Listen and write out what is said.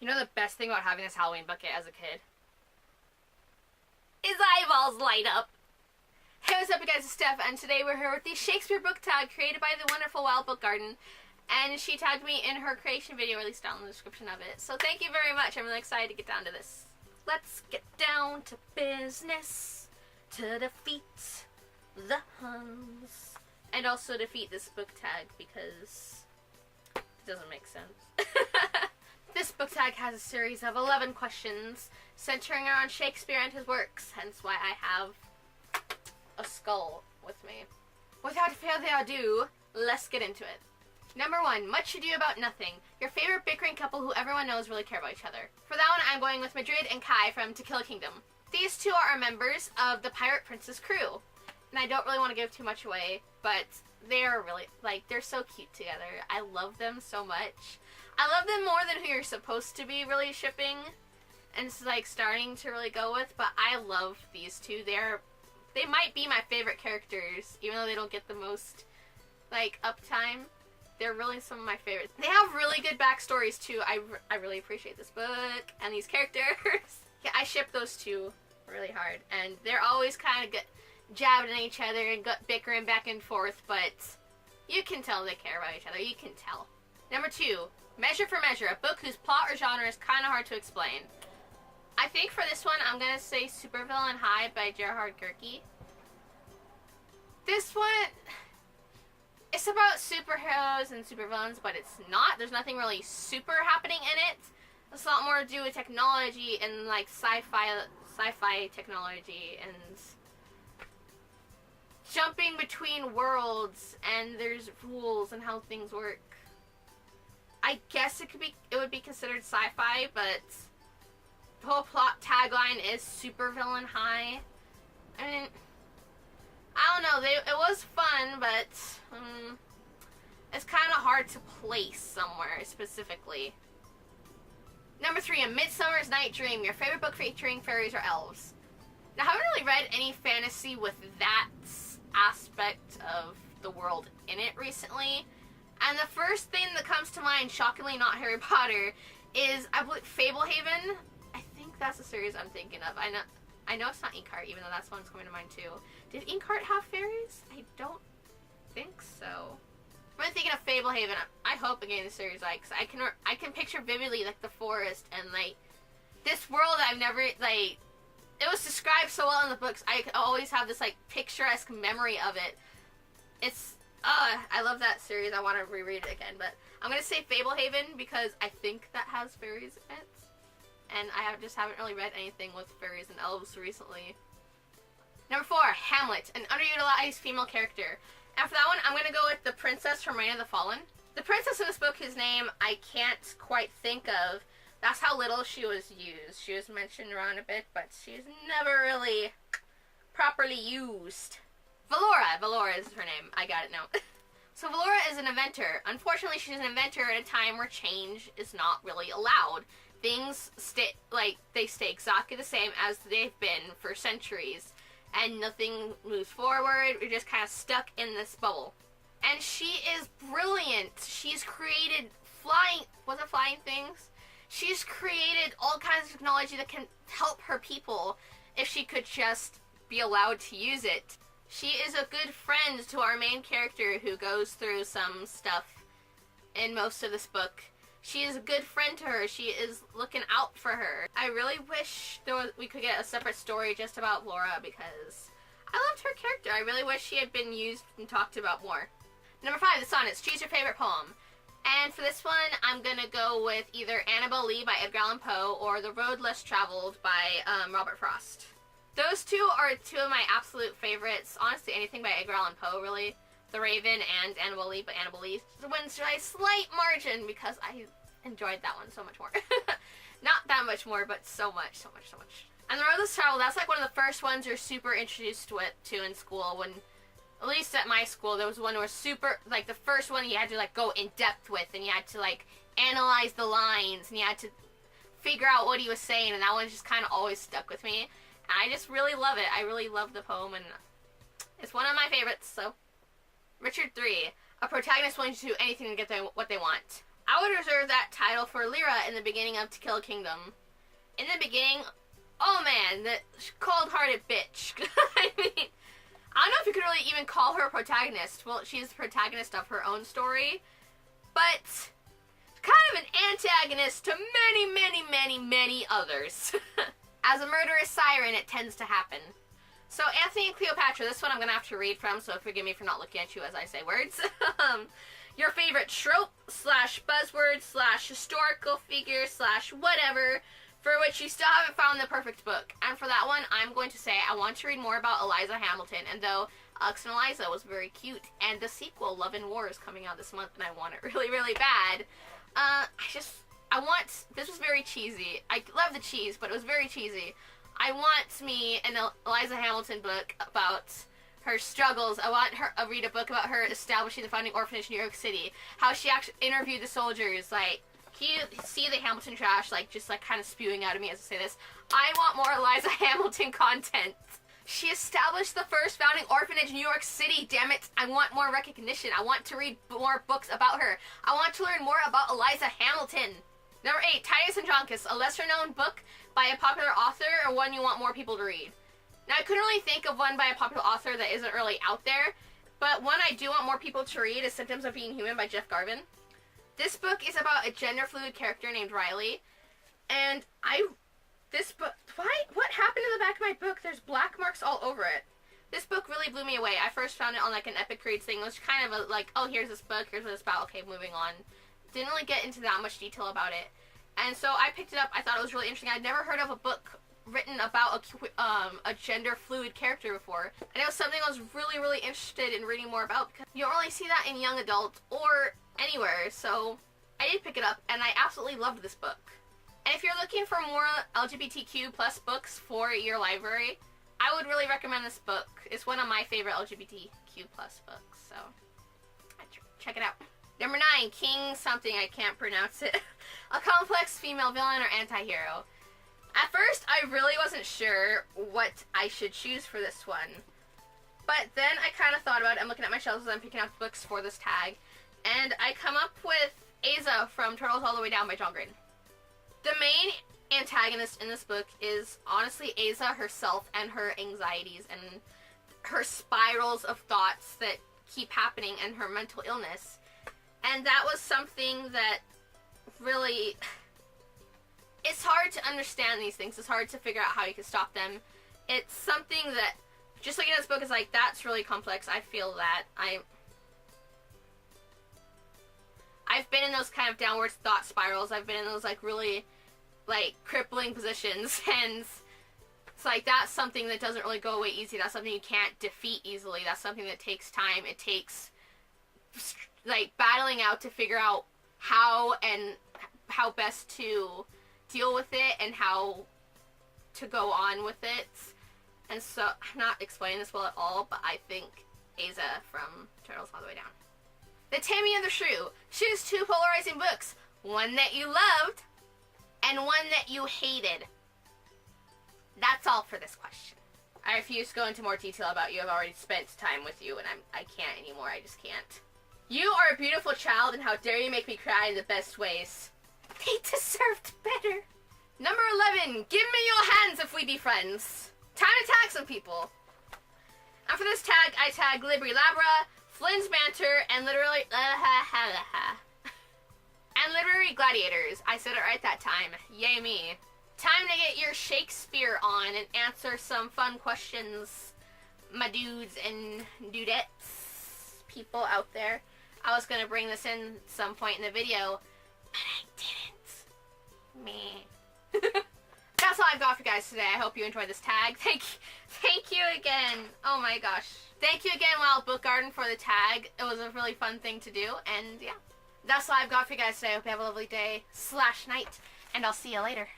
You know the best thing about having this Halloween bucket as a kid? His eyeballs light up. Hey, what's up, you guys? It's Steph, and today we're here with the Shakespeare Book Tag created by the wonderful Wild Book Garden. And she tagged me in her creation video, or at least down in the description of it. So thank you very much. I'm really excited to get down to this. Let's get down to business to defeat the Huns. And also defeat this book tag because it doesn't make sense. This book tag has a series of 11 questions centering around Shakespeare and his works, hence why I have a skull with me. Without further ado, let's get into it. Number 1, much ado about nothing. Your favorite bickering couple who everyone knows really care about each other. For that one, I'm going with Madrid and Kai from To Kill a Kingdom. These two are members of the Pirate Princess crew. And I don't really want to give too much away, but they are really, they're so cute together. I love them so much. I love them more than who you're supposed to be really shipping and it's starting to really go with, but I love these two. They might be my favorite characters, even though they don't get the most, uptime. They're really some of my favorites. They have really good backstories, too. I really appreciate this book and these characters. Yeah, I ship those two really hard, and they're always kind of jabbing at each other and bickering back and forth, but you can tell they care about each other. You can tell. Number 2, Measure for Measure, a book whose plot or genre is kind of hard to explain. I think for this one, I'm going to say Supervillain High by Gerhard Gerke. This one, it's about superheroes and supervillains, but it's not. There's nothing really super happening in it. It's a lot more to do with technology and sci-fi technology and jumping between worlds, and there's rules and how things work. I guess it would be considered sci-fi, but the whole plot tagline is Supervillain High. I mean, I don't know. It was fun, but it's kind of hard to place somewhere specifically. Number 3, A Midsummer's Night Dream, your favorite book featuring fairies or elves. Now, I haven't really read any fantasy with that aspect of the world in it recently. And the first thing that comes to mind, shockingly not Harry Potter, is, I believe, Fablehaven. I think that's the series I'm thinking of. I know it's not Inkheart, even though that's one that's coming to mind too. Did Inkheart have fairies? I don't think so. I'm thinking of Fablehaven. I hope again the series, cause I can picture vividly the forest and this world I've never it was described so well in the books. I always have this picturesque memory of it. It's I love that series. I want to reread it again, but I'm gonna say Fablehaven because I think that has fairies in it, and I just haven't really read anything with fairies and elves recently. Number 4, Hamlet, an underutilized female character. And for that one, I'm gonna go with the princess from Reign of the Fallen. The princess in this book, whose name I can't quite think of. That's how little she was used. She was mentioned around a bit, but she's never really properly used. Valora is her name. I got it now. So Valora is an inventor. Unfortunately, she's an inventor at a time where change is not really allowed. Things stay exactly the same as they've been for centuries, and nothing moves forward. We're just kind of stuck in this bubble. And she is brilliant. She's created flying things? She's created all kinds of technology that can help her people if she could just be allowed to use it. She is a good friend to our main character who goes through some stuff in most of this book. She is a good friend to her. She is looking out for her. I really wish we could get a separate story just about Laura because I loved her character. I really wish she had been used and talked about more. Number 5, the Sonnets. Choose your favorite poem. And for this one, I'm going to go with either Annabel Lee by Edgar Allan Poe or The Road Less Traveled by Robert Frost. Those two are two of my absolute favorites. Honestly, anything by Edgar Allan Poe, really. The Raven and Annabel Lee, but Annabel Lee wins by a slight margin because I enjoyed that one so much more. Not that much more, but so much. And The Road Less Traveled, that's one of the first ones you're super introduced to in school. When, at least at my school, there was one where the first one you had to go in depth with, and you had to analyze the lines, and you had to figure out what he was saying, and that one just kind of always stuck with me. And I just really love it. I really love the poem, and it's one of my favorites, so. Richard 3. A protagonist willing to do anything to get what they want. I would reserve that title for Lyra in the beginning of To Kill a Kingdom. In the beginning, oh man, that cold-hearted bitch. I mean, I don't know if you could really even call her a protagonist. Well, she's the protagonist of her own story, but kind of an antagonist to many, many, many, many others. As a murderous siren, it tends to happen. So, Antony and Cleopatra, this one I'm going to have to read from, so forgive me for not looking at you as I say words. Your favorite trope / buzzword / historical figure / whatever, for which you still haven't found the perfect book. And for that one, I'm going to say I want to read more about Eliza Hamilton, and though Alex and Eliza was very cute, and the sequel, Love and War, is coming out this month, and I want it really, really bad. This was very cheesy. I love the cheese, but it was very cheesy. I want me an Eliza Hamilton book about her struggles. I want her read a book about her establishing the founding orphanage in New York City. How she actually interviewed the soldiers. Like, can you see the Hamilton trash, like, just, like, kind of spewing out of me as I say this? I want more Eliza Hamilton content. She established the first founding orphanage in New York City, damn it. I want more recognition. I want to read more books about her. I want to learn more about Eliza Hamilton. Number 8, Titus Andronicus, a lesser-known book by a popular author, or one you want more people to read? Now, I couldn't really think of one by a popular author that isn't really out there, but one I do want more people to read is Symptoms of Being Human by Jeff Garvin. This book is about a gender-fluid character named Riley, and what happened to the back of my book? There's black marks all over it. This book really blew me away. I first found it on, like, an Epic Reads thing. It was kind of like, oh, here's this book, here's what it's about, okay, moving on. Didn't really get into that much detail about it. And so I picked it up. I thought it was really interesting. I'd never heard of a book written about a gender-fluid character before. And it was something I was really, really interested in reading more about, because you don't really see that in young adult or anywhere. So I did pick it up, and I absolutely loved this book. And if you're looking for more LGBTQ plus books for your library, I would really recommend this book. It's one of my favorite LGBTQ plus books, so check it out. Number 9, King something, I can't pronounce it. A complex female villain or antihero. At first, I really wasn't sure what I should choose for this one. But then I kind of thought about it. I'm looking at my shelves as I'm picking out books for this tag. And I come up with Aza from Turtles All the Way Down by John Green. The main antagonist in this book is honestly Aza herself and her anxieties and her spirals of thoughts that keep happening and her mental illness. And that was something that really, it's hard to understand these things. It's hard to figure out how you can stop them. It's something that, just looking at this book, is like, that's really complex. I feel that. I've been in those kind of downward thought spirals. I've been in those, like, really, like, crippling positions. And it's like, that's something that doesn't really go away easy. That's something you can't defeat easily. That's something that takes time. It takes, like, battling out to figure out how best to deal with it and how to go on with it. And so, I'm not explaining this well at all, but I think Aza from Turtles All the Way Down. The Taming of the Shrew. Choose 2 polarizing books. One that you loved, and one that you hated. That's all for this question. I refuse to go into more detail about you. I've already spent time with you, and I can't anymore. I just can't. You are a beautiful child, and how dare you make me cry in the best ways. They deserved better. Number 11, give me your hands if we be friends. Time to tag some people. And for this tag, I tag Libri Labra, Flynn's Banter, and literary Gladiators. I said it right that time. Yay me. Time to get your Shakespeare on and answer some fun questions, my dudes and dudettes, people out there. I was gonna bring this in some point in the video, but I didn't. Meh. That's all I've got for you guys today. I hope you enjoyed this tag. Thank you again. Oh my gosh. Thank you again, Wild Book Garden, for the tag. It was a really fun thing to do, and yeah. That's all I've got for you guys today. I hope you have a lovely day / night, and I'll see you later.